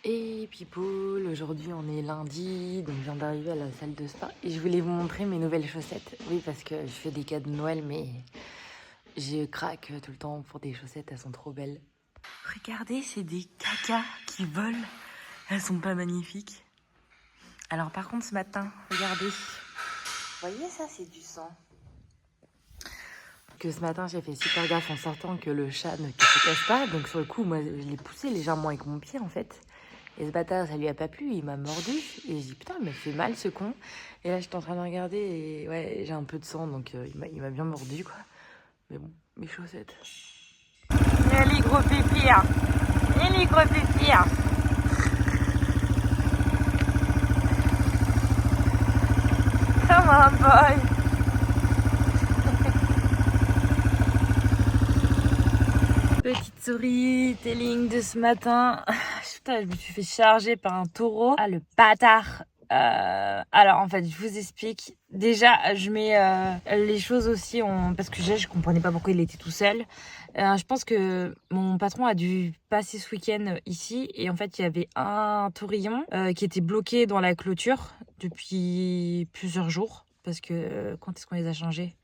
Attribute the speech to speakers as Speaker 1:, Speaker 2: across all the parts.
Speaker 1: Et people, aujourd'hui on est lundi, donc je viens d'arriver à la salle de sport et je voulais vous montrer mes nouvelles chaussettes. Oui, parce que je fais des cadeaux de Noël, mais je craque tout le temps pour des chaussettes, elles sont trop belles. Regardez, c'est des cacas qui volent, elles sont pas magnifiques. Alors par contre ce matin, regardez, vous voyez ça, c'est du sang. Que ce matin j'ai fait super gaffe en sortant que le chat ne se casse pas, donc sur le coup moi je l'ai poussé légèrement avec mon pied en fait. Et ce bâtard, ça lui a pas plu, il m'a mordu. Et j'ai dit, putain, il m'a fait mal ce con. Et là, j'étais en train de regarder et ouais, j'ai un peu de sang, donc il m'a bien mordu, quoi. Mais bon, mes chaussettes. Et les gros pépires. Et les gros pépires. Come on, boy. Petite storytelling de ce matin. Putain, je me suis fait charger par un taureau. Ah, le bâtard. Alors en fait, je vous explique. Déjà, je mets les choses aussi parce que je comprenais pas pourquoi il était tout seul. Je pense que mon patron a dû passer ce week-end ici et en fait, il y avait un taurillon qui était bloqué dans la clôture depuis plusieurs jours parce que quand est-ce qu'on les a changés?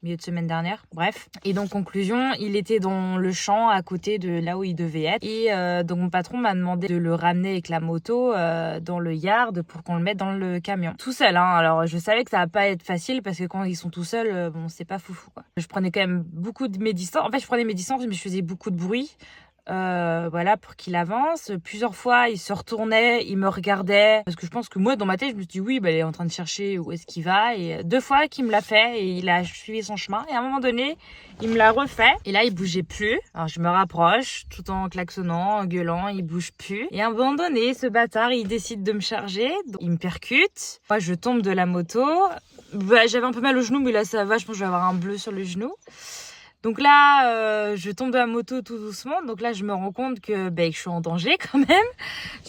Speaker 1: Milieu de semaine dernière, bref. Et donc conclusion, il était dans le champ à côté de là où il devait être. Et donc mon patron m'a demandé de le ramener avec la moto dans le yard pour qu'on le mette dans le camion. Tout seul, hein. Alors je savais que ça va pas être facile parce que quand ils sont tout seuls, bon c'est pas foufou quoi. Je prenais quand même beaucoup de mes distances. En fait je prenais mes distances mais je faisais beaucoup de bruit. Voilà, pour qu'il avance. Plusieurs fois, il se retournait, il me regardait. Parce que je pense que moi, dans ma tête, je me suis dit, oui, bah, il est en train de chercher où est-ce qu'il va. Et 2 fois qu'il me l'a fait et il a suivi son chemin. Et à un moment donné, il me l'a refait. Et là, il bougeait plus. Alors, je me rapproche, tout en klaxonnant, en gueulant, il bouge plus. Et à un moment donné, ce bâtard, il décide de me charger. Donc, il me percute. Moi, je tombe de la moto. Bah, j'avais un peu mal au genou, mais là, ça va. Je pense que je vais avoir un bleu sur le genou. Donc là, je tombe de la moto tout doucement. Donc là, je me rends compte que je suis en danger quand même.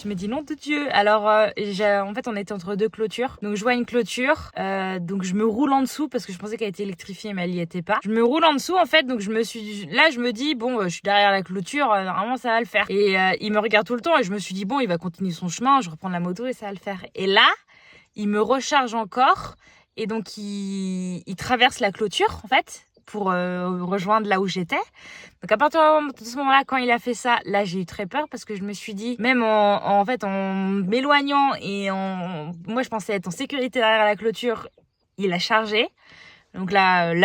Speaker 1: Je me dis non de Dieu. Alors, en fait, on était entre 2 clôtures. Donc je vois une clôture. Donc je me roule en dessous parce que je pensais qu'elle était électrifiée, mais elle y était pas. Je me roule en dessous en fait. Donc je me dis bon, je suis derrière la clôture. Normalement, ça va le faire. Et il me regarde tout le temps et je me suis dit bon, il va continuer son chemin. Je reprends la moto et ça va le faire. Et là, il me recharge encore. Et donc il traverse la clôture en fait pour rejoindre là où j'étais. Donc à partir de ce moment-là, quand il a fait ça, là j'ai eu très peur parce que je me suis dit, même en fait en m'éloignant et moi je pensais être en sécurité derrière la clôture, il a chargé. Donc là je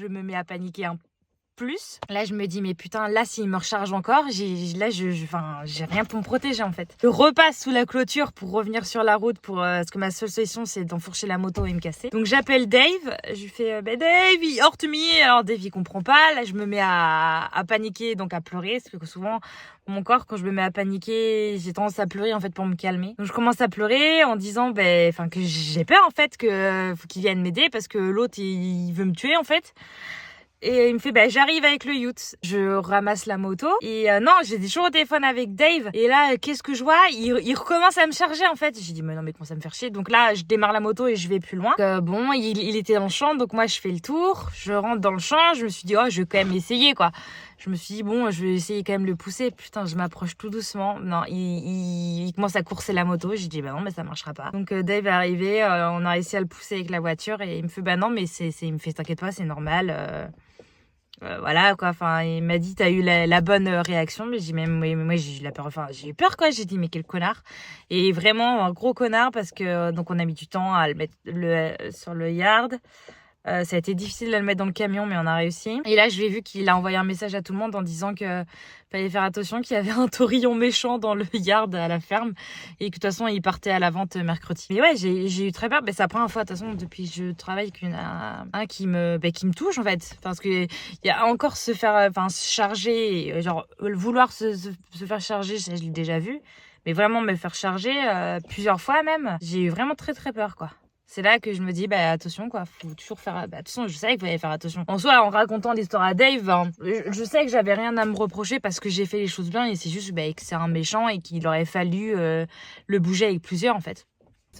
Speaker 1: me mets à paniquer un plus. Là, je me dis, mais putain, là, s'il me recharge encore, j'ai rien pour me protéger, en fait. Je repasse sous la clôture pour revenir sur la route parce que ma seule solution, c'est d'enfourcher la moto et me casser. Donc, j'appelle Dave. Je lui fais, Dave, hors to me. Alors, Dave, il comprend pas. Là, je me mets à paniquer, donc à pleurer. Parce que souvent, mon corps, quand je me mets à paniquer, j'ai tendance à pleurer, en fait, pour me calmer. Donc, je commence à pleurer en disant, que j'ai peur, en fait, faut qu'il vienne m'aider parce que l'autre, il veut me tuer, en fait. Et il me fait, j'arrive avec le yacht. Je ramasse la moto. Et non, j'étais toujours au téléphone avec Dave. Et là, qu'est-ce que je vois? Il recommence à me charger, en fait. J'ai dit, mais non, mais comment ça me faire chier? Donc là, je démarre la moto et je vais plus loin. Bon, il était dans le champ. Donc moi, je fais le tour. Je rentre dans le champ. Je me suis dit, oh, je vais quand même essayer, quoi. Je me suis dit, bon, je vais essayer quand même de le pousser. Putain, je m'approche tout doucement. Non, il commence à courser la moto. J'ai dit, non, mais ça marchera pas. Donc Dave est arrivé. On a réussi à le pousser avec la voiture. Et il me fait, non, mais il me fait, t'inquiète pas, c'est normal. Voilà quoi, enfin il m'a dit t'as eu la bonne réaction, mais j'ai même moi j'ai eu la peur, enfin j'ai eu peur quoi, j'ai dit mais quel connard, et vraiment un gros connard parce que donc on a mis du temps à le mettre sur le yard. Ça a été difficile de le mettre dans le camion, mais on a réussi. Et là, je l'ai vu qu'il a envoyé un message à tout le monde en disant que fallait faire attention, qu'il y avait un taurillon méchant dans le yard à la ferme et que de toute façon, il partait à la vente mercredi. Mais ouais, j'ai eu très peur. C'est la première fois, de toute façon, depuis que je travaille, un qui me touche, en fait. Parce que il y a encore se charger, genre, vouloir se faire charger, ça, je l'ai déjà vu. Mais vraiment me faire charger plusieurs fois même, j'ai eu vraiment très très peur, quoi. C'est là que je me dis, attention, quoi, faut toujours faire, attention, je savais qu'il fallait faire attention. En soi, en racontant l'histoire à Dave, je sais que j'avais rien à me reprocher parce que j'ai fait les choses bien et c'est juste, que c'est un méchant et qu'il aurait fallu le bouger avec plusieurs, en fait.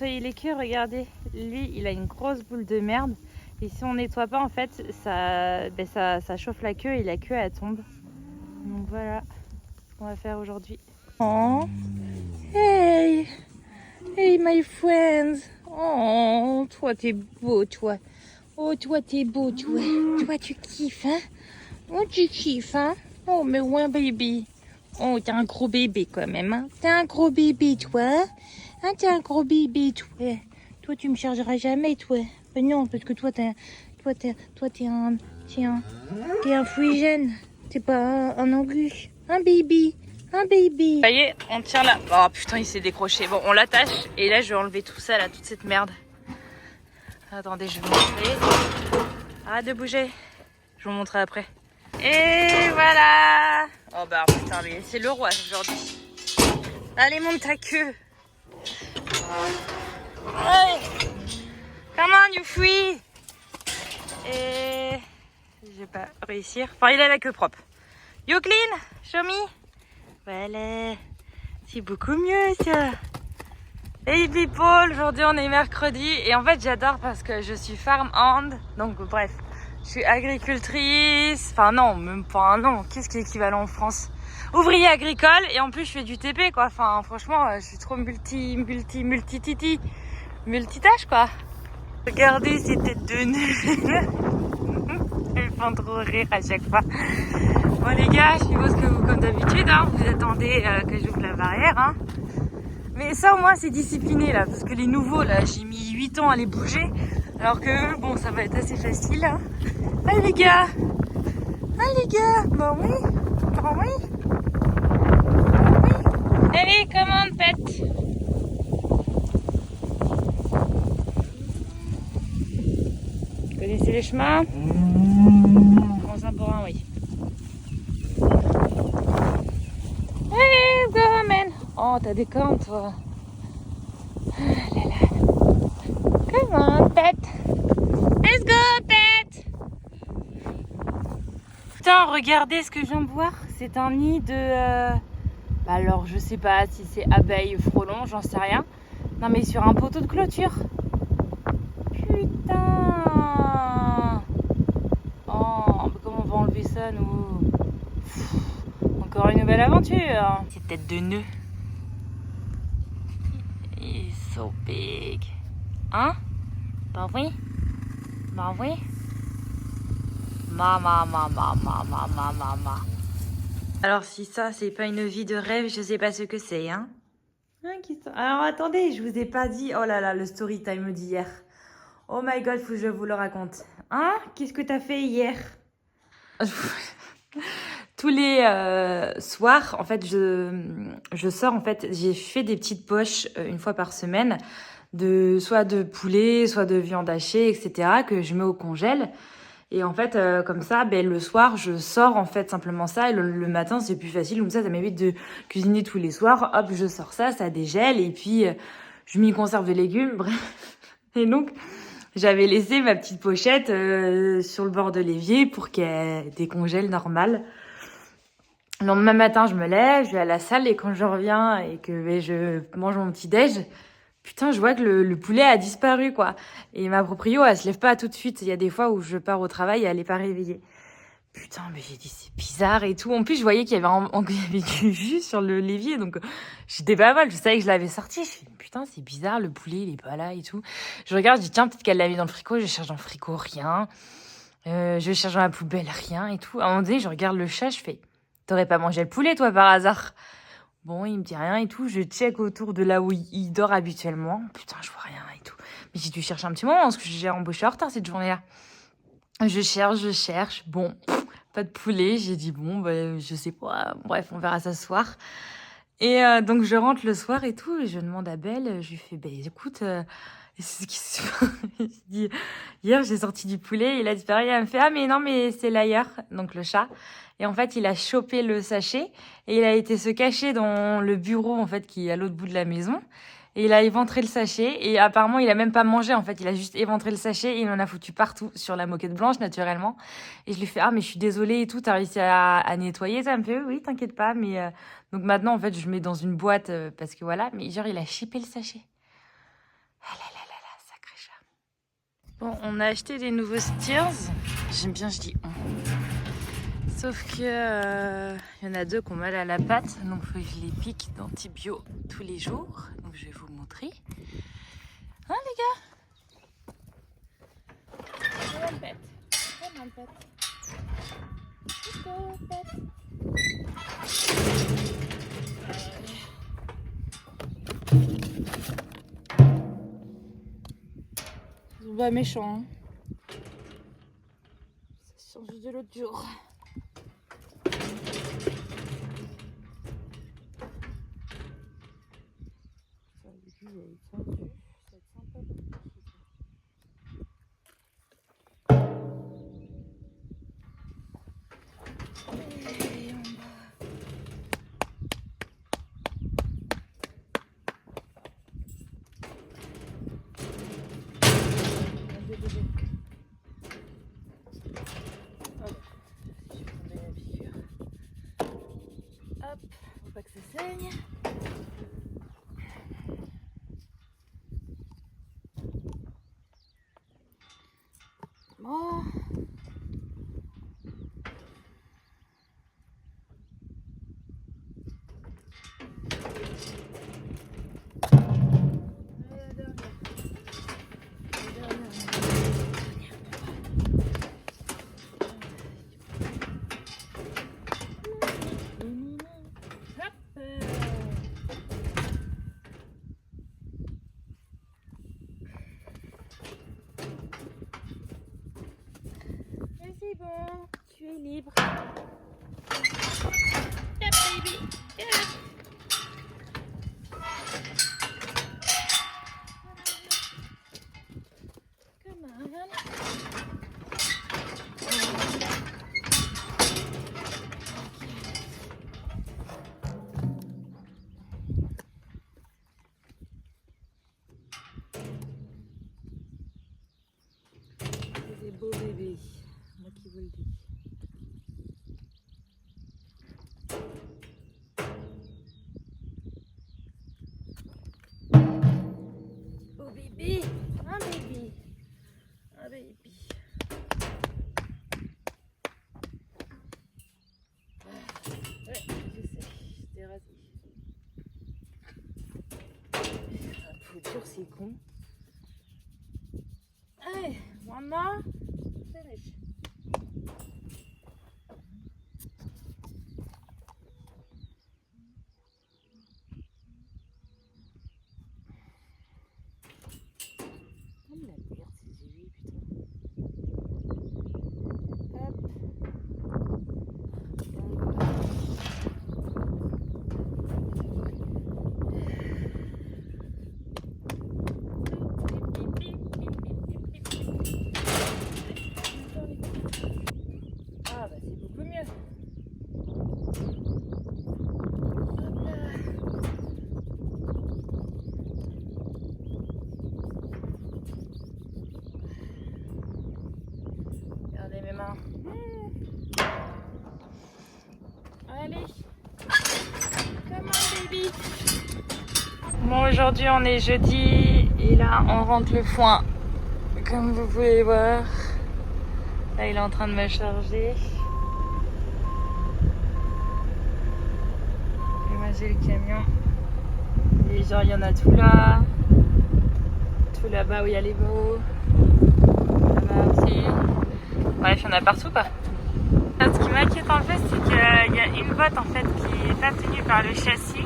Speaker 1: Il est que, regardez, lui, il a une grosse boule de merde. Et si on nettoie pas, en fait, ça chauffe la queue et la queue, elle tombe. Donc voilà ce qu'on va faire aujourd'hui. Oh, hey, hey my friends. Oh, toi t'es beau, toi. Oh, toi t'es beau, toi. Toi tu kiffes, hein? Oh, tu kiffes, hein? Oh, mais ouais, baby. Oh, t'es un gros bébé quand même, hein? T'es un gros bébé, toi. Hein, t'es un gros bébé, toi. Toi, tu me chargeras jamais, toi. Ben non, parce que toi, t'es un frigène. T'es pas un angus. Un baby. Un baby. Ça y est, on tient là. Oh putain, il s'est décroché. Bon, on l'attache. Et là, je vais enlever tout ça, là, toute cette merde. Attendez, je vais vous montrer. Arrête de bouger. Je vous montrerai après. Et voilà. Oh bah putain, mais c'est le roi aujourd'hui. Allez, monte ta queue. Hey. Come on, you free. Et je vais pas réussir. Enfin, il a la queue propre. You clean, show me. Voilà. C'est beaucoup mieux ça. Hey people, aujourd'hui on est mercredi et en fait j'adore parce que je suis farm hand. Donc bref, je suis agricultrice. Enfin non, même pas non. Qu'est-ce qui est équivalent en France? Ouvrier agricole et en plus je fais du TP quoi. Enfin franchement, je suis trop multitâche quoi. Regardez ces têtes de nœuds. Elles font trop rire à chaque fois. Bon les gars, je suppose que vous, comme d'habitude, hein, vous attendez que j'ouvre la barrière. Hein. Mais ça au moins c'est discipliné là, parce que les nouveaux là, j'ai mis 8 ans à les bouger. Alors que eux, bon ça va être assez facile. Hein. Ah les gars. Ah les gars. Bah oui. Bah oui. Bah oui. Allez, commande pète. Vous connaissez les chemins? Prends un pour un, oui. Hey, go, man. Oh, t'as des cornes, toi. Ah là là. Come on, pet. Let's go, pet. Putain, regardez ce que je viens de voir. C'est un nid de... Bah alors, je sais pas si c'est abeille ou frelon, j'en sais rien. Non, mais sur un poteau de clôture. Putain. Oh, comment on va enlever ça, nous? Encore une nouvelle aventure. Cette tête de nœud. It's so big. Hein? Bah oui. Bah oui. Mama. Alors si ça, c'est pas une vie de rêve, je sais pas ce que c'est, hein? Alors attendez, je vous ai pas dit... Oh là là, le story time d'hier. Oh my god, faut que je vous le raconte. Hein? Qu'est-ce que t'as fait hier? Tous les soirs, en fait, je sors, en fait, j'ai fait des petites poches une fois par semaine, soit de poulet, soit de viande hachée, etc., que je mets au congèle. Et en fait, comme ça, ben, le soir, je sors, en fait, simplement ça. Et le matin, c'est plus facile. Comme ça m'évite de cuisiner tous les soirs. Hop, je sors ça dégèle. Et puis, je m'y conserve de légumes, bref. Et donc... J'avais laissé ma petite pochette sur le bord de l'évier pour qu'elle décongèle normal. Le lendemain matin, je me lève, je vais à la salle et quand je reviens et que je mange mon petit déj, putain, je vois que le poulet a disparu quoi. Et ma proprio, elle se lève pas tout de suite. Il y a des fois où je pars au travail et elle est pas réveillée. Putain, mais j'ai dit c'est bizarre et tout. En plus, je voyais qu'il y avait du jus sur l'évier, donc j'étais pas mal. Je savais que je l'avais sorti. Je fais putain, c'est bizarre, le poulet il est pas là et tout. Je regarde, je dis tiens, peut-être qu'elle l'a mis dans le frigo. Je cherche dans le frigo, rien. Je cherche dans la poubelle, rien et tout. À un moment donné, je regarde le chat, je fais t'aurais pas mangé le poulet toi par hasard? Bon, il me dit rien et tout. Je check autour de là où il dort habituellement. Putain, je vois rien et tout. Mais j'ai dû chercher un petit moment parce que j'ai embauché en retard cette journée-là. Je cherche. Bon, pas de poulet. J'ai dit, bon, bah, je sais pas. Bref, on verra ça ce soir. Et donc, je rentre le soir et tout. Et je demande à Belle. Je lui fais, bah, écoute, c'est ce qui se passe. Je dis, hier, j'ai sorti du poulet. Il a disparu. Elle me fait, ah, mais non, mais c'est l'ailleurs. Donc, le chat. Et en fait, il a chopé le sachet. Et il a été se cacher dans le bureau, en fait, qui est à l'autre bout de la maison. Et il a éventré le sachet et apparemment il a même pas mangé en fait, il a juste éventré le sachet et il en a foutu partout sur la moquette blanche naturellement. Et je lui fais ah mais je suis désolée et tout, t'as réussi à nettoyer? Ça me fait oui t'inquiète pas mais donc maintenant en fait je mets dans une boîte parce que voilà, mais genre il a chippé le sachet. Ah là là là là, sacré chat. Bon, on a acheté des nouveaux Steers. J'aime bien, je dis on. Sauf que y en a deux qui ont mal à la patte, donc faut que je les pique d'antibio tous les jours. Donc je vais vous montrer. Hein les gars? Come on, pet. Come on, pet. Let's go, pet. Ils sont pas méchants, hein. Ça change de l'autre jour. Hop, faut pas que ça saigne. Bon. C'est bon, tu es libre. Yep, baby. Yep. Come on. C'est des beaux bébés. Moi qui vous le dis. Oh bébé, un bébé, un bébé. Ouais, je sais, j'étais rasée. Un peu dur, c'est con. Allez, maman, finish. Allez, come on baby. Bon, aujourd'hui on est jeudi et là on rentre le foin, comme vous pouvez voir. Là il est en train de me charger. Et moi j'ai le camion. Et genre il y en a tout là. Tout là-bas où il y a les veaux. Là-bas aussi. Bref, il y en a partout quoi. Ce qui m'inquiète en fait, c'est qu'il y a une botte en fait qui est pas tenue par le châssis.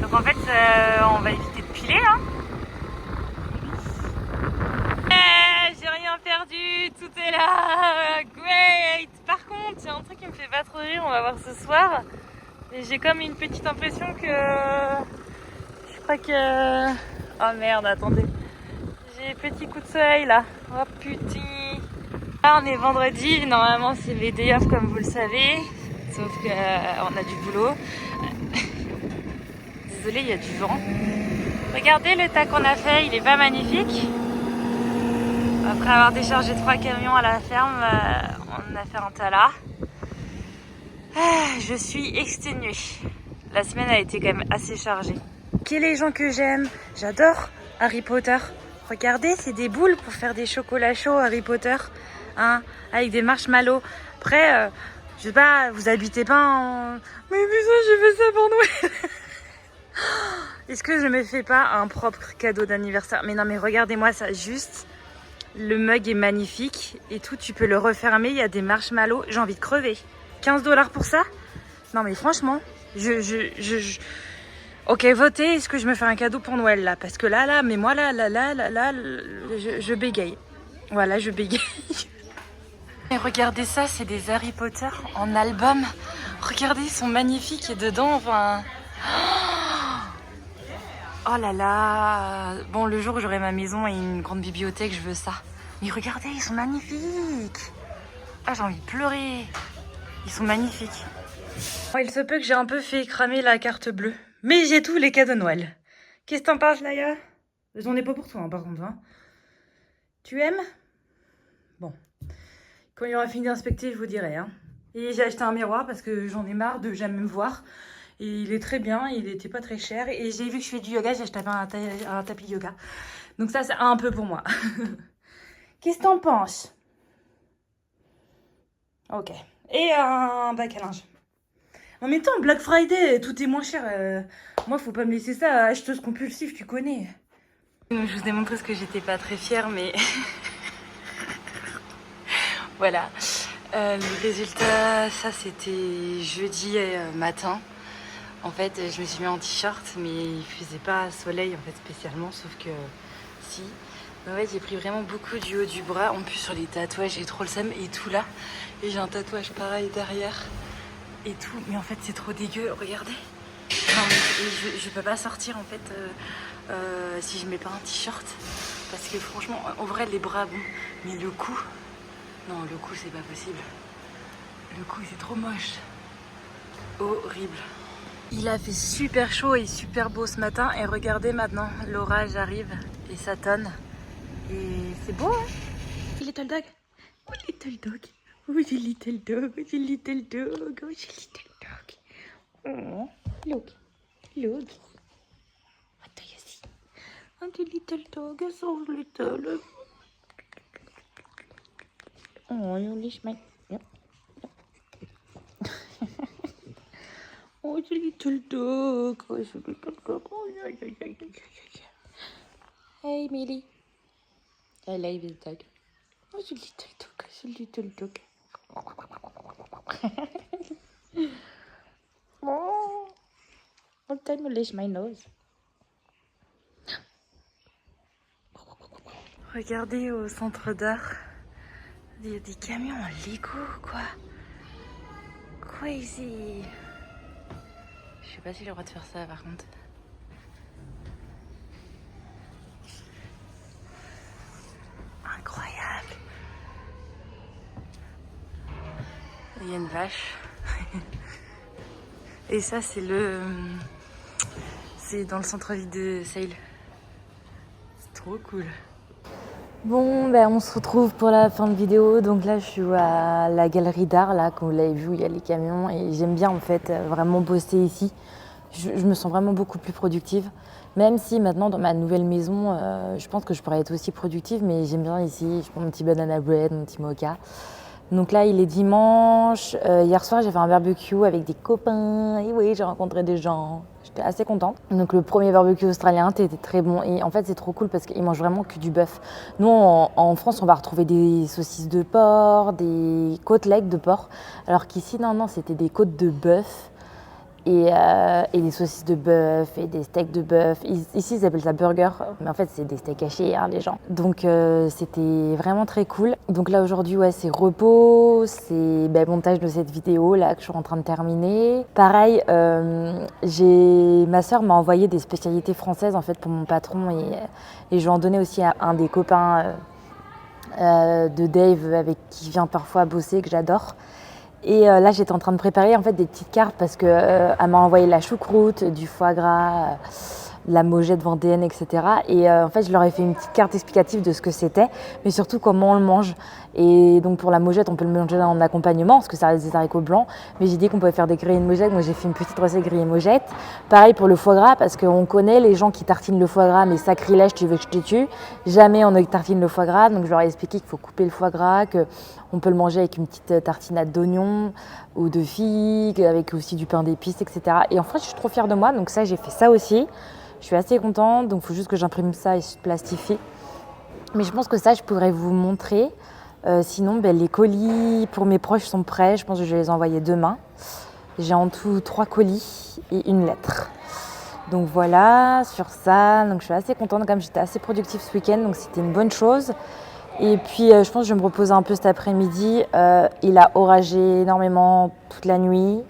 Speaker 1: Donc en fait, on va éviter de piler. Hein. J'ai rien perdu, tout est là. Great. Par contre, il y a un truc qui me fait pas trop rire, on va voir ce soir. Et j'ai comme une petite impression que... Je crois que... Oh merde, attendez. J'ai un petit coup de soleil là. Oh putain. Là on est vendredi, normalement c'est les day off comme vous le savez, sauf qu'on a du boulot. Désolée, il y a du vent. Regardez le tas qu'on a fait, il est pas magnifique. Après avoir déchargé 3 camions à la ferme, on a fait un tas là. Je suis exténuée. La semaine a été quand même assez chargée. Quels les gens que j'aime, j'adore Harry Potter. Regardez, c'est des boules pour faire des chocolats chauds Harry Potter. Hein, avec des marshmallows. Après, Je sais pas, vous habitez pas en... Mais putain, j'ai fait ça pour Noël. Est-ce que je me fais pas un propre cadeau d'anniversaire? Mais non, mais regardez-moi ça, juste. Le mug est magnifique et tout, tu peux le refermer, il y a des marshmallows. J'ai envie de crever. 15 $ pour ça? Non mais franchement, Ok, votez, est-ce que je me fais un cadeau pour Noël là? Parce que là, mais moi là, je bégaye. Voilà, je bégaye. Et regardez ça, c'est des Harry Potter en album. Regardez, ils sont magnifiques et dedans, enfin... Oh là là. Bon, le jour où j'aurai ma maison et une grande bibliothèque, je veux ça. Mais regardez, ils sont magnifiques. Ah, j'ai envie de pleurer. Ils sont magnifiques. Bon, il se peut que j'ai un peu fait cramer la carte bleue. Mais j'ai tous les cadeaux de Noël. Qu'est-ce que t'en penses, Laïa? J'en ai pas pour toi, hein, par contre. Hein. Tu aimes? Bon. Quand il aura fini d'inspecter, je vous dirai. Hein. Et j'ai acheté un miroir parce que j'en ai marre de jamais me voir. Et il est très bien, il était pas très cher. Et j'ai vu que je fais du yoga, j'ai acheté un tapis yoga. Donc ça, c'est un peu pour moi. Qu'est-ce que t'en penses? Ok. Et un bac à linge. En même temps, Black Friday, tout est moins cher. Moi, faut pas me laisser ça, acheteuse compulsive, tu connais. Je vous ai montré ce que j'étais pas très fière, mais... voilà. Le résultat, ça c'était jeudi matin. En fait, je me suis mis en t-shirt, mais il faisait pas soleil en fait spécialement, sauf que si. En fait, j'ai pris vraiment beaucoup du haut du bras. En plus, sur les tatouages, j'ai trop le seum et tout là. Et j'ai un tatouage pareil derrière et tout. Mais en fait, c'est trop dégueu. Regardez. Non, mais je peux pas sortir en fait si je mets pas un t-shirt. Parce que franchement, en vrai, les bras, bon. Mais le cou, non, le cou, c'est pas possible. Le cou, c'est trop moche. Horrible. Il a fait super chaud et super beau ce matin. Et regardez maintenant, l'orage arrive et ça tonne. Et c'est beau, hein? Little dog. Oh, little dog. Oh, the little dog. Oh, the little dog. Oh, the little dog. Oh, look. Look. What do you see? Oh, the little dog is so little. Oh, you lick my... Yep. Oh, the little dog. Oh, the little dog. Oh, yeah, yeah, yeah, yeah, yeah. Hey, Millie. I love this dog. Oh, the little dog. The little dog. Oh, all time you lick my nose. Regardez au centre d'art. Il y a des camions en Lego, quoi. Crazy. Je sais pas si j'ai le droit de faire ça, par contre. Incroyable. Il y a une vache. Et ça, c'est dans le centre-ville de Sale. C'est trop cool. Bon, ben on se retrouve pour la fin de vidéo. Donc là, je suis à la galerie d'art, là, comme vous l'avez vu, où il y a les camions. Et j'aime bien, en fait, vraiment bosser ici. Je me sens vraiment beaucoup plus productive. Même si maintenant, dans ma nouvelle maison, je pense que je pourrais être aussi productive. Mais j'aime bien ici. Je prends mon petit banana bread, mon petit mocha. Donc là, il est dimanche. Hier soir, j'ai fait un barbecue avec des copains. Et oui, j'ai rencontré des gens. J'étais assez contente. Donc le premier barbecue australien était très bon. Et en fait, c'est trop cool parce qu'ils mangent vraiment que du bœuf. Nous, en France, on va retrouver des saucisses de porc, des côtelettes de porc. Alors qu'ici, non, c'était des côtes de bœuf. Et des saucisses de bœuf et des steaks de bœuf. Ici, ils appellent ça burger, mais en fait, c'est des steaks hachés, hein, les gens. Donc, c'était vraiment très cool. Donc là, aujourd'hui, ouais, c'est repos, c'est montage de cette vidéo là que je suis en train de terminer. Pareil, ma sœur m'a envoyé des spécialités françaises en fait pour mon patron et je lui en donnais aussi à un des copains de Dave avec qui vient parfois bosser, que j'adore. Et là, j'étais en train de préparer en fait des petites cartes parce que elle m'a envoyé la choucroute, du foie gras, la Mojette vendéenne, etc. Et en fait, je leur ai fait une petite carte explicative de ce que c'était, mais surtout comment on le mange. Et donc pour la Mojette, on peut le manger en accompagnement, parce que ça reste des haricots blancs. Mais j'ai dit qu'on pouvait faire des grillés de Mojette. Moi, j'ai fait une petite recette grillée Mojette. Pareil pour le foie gras, parce qu'on connaît les gens qui tartinent le foie gras, mais sacrilège, tu veux que je te tue. Jamais on ne tartine le foie gras. Donc je leur ai expliqué qu'il faut couper le foie gras, qu'on peut le manger avec une petite tartinade d'oignons ou de figues, avec aussi du pain d'épices, etc. Et en fait, je suis trop fière de moi. Donc ça, j'ai fait ça aussi. Je suis assez contente, donc il faut juste que j'imprime ça et je plastifie. Mais je pense que ça, je pourrais vous montrer. Sinon, les colis pour mes proches sont prêts. Je pense que je vais les envoyer demain. J'ai en tout 3 colis et une lettre. Donc voilà, sur ça. Donc je suis assez contente, comme j'étais assez productive ce week-end, donc c'était une bonne chose. Et puis je pense que je vais me reposer un peu cet après-midi. Il a oragé énormément toute la nuit.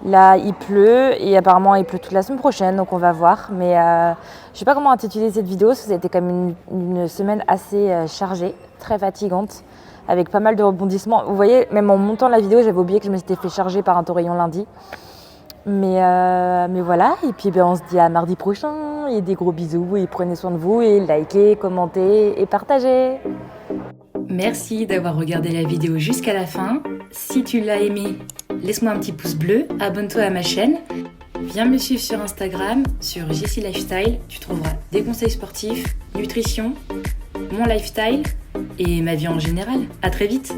Speaker 1: Là, il pleut et apparemment, il pleut toute la semaine prochaine, donc on va voir. Mais je ne sais pas comment intituler cette vidéo, parce que c'était quand même une semaine assez chargée, très fatigante, avec pas mal de rebondissements. Vous voyez, même en montant la vidéo, j'avais oublié que je m'étais fait charger par un taurillon lundi. Mais voilà, et puis on se dit à mardi prochain, et des gros bisous, et prenez soin de vous, et likez, commentez et partagez.
Speaker 2: Merci d'avoir regardé la vidéo jusqu'à la fin. Si tu l'as aimé, laisse-moi un petit pouce bleu, abonne-toi à ma chaîne. Viens me suivre sur Instagram, sur Jessie Lifestyle. Tu trouveras des conseils sportifs, nutrition, mon lifestyle et ma vie en général. À très vite!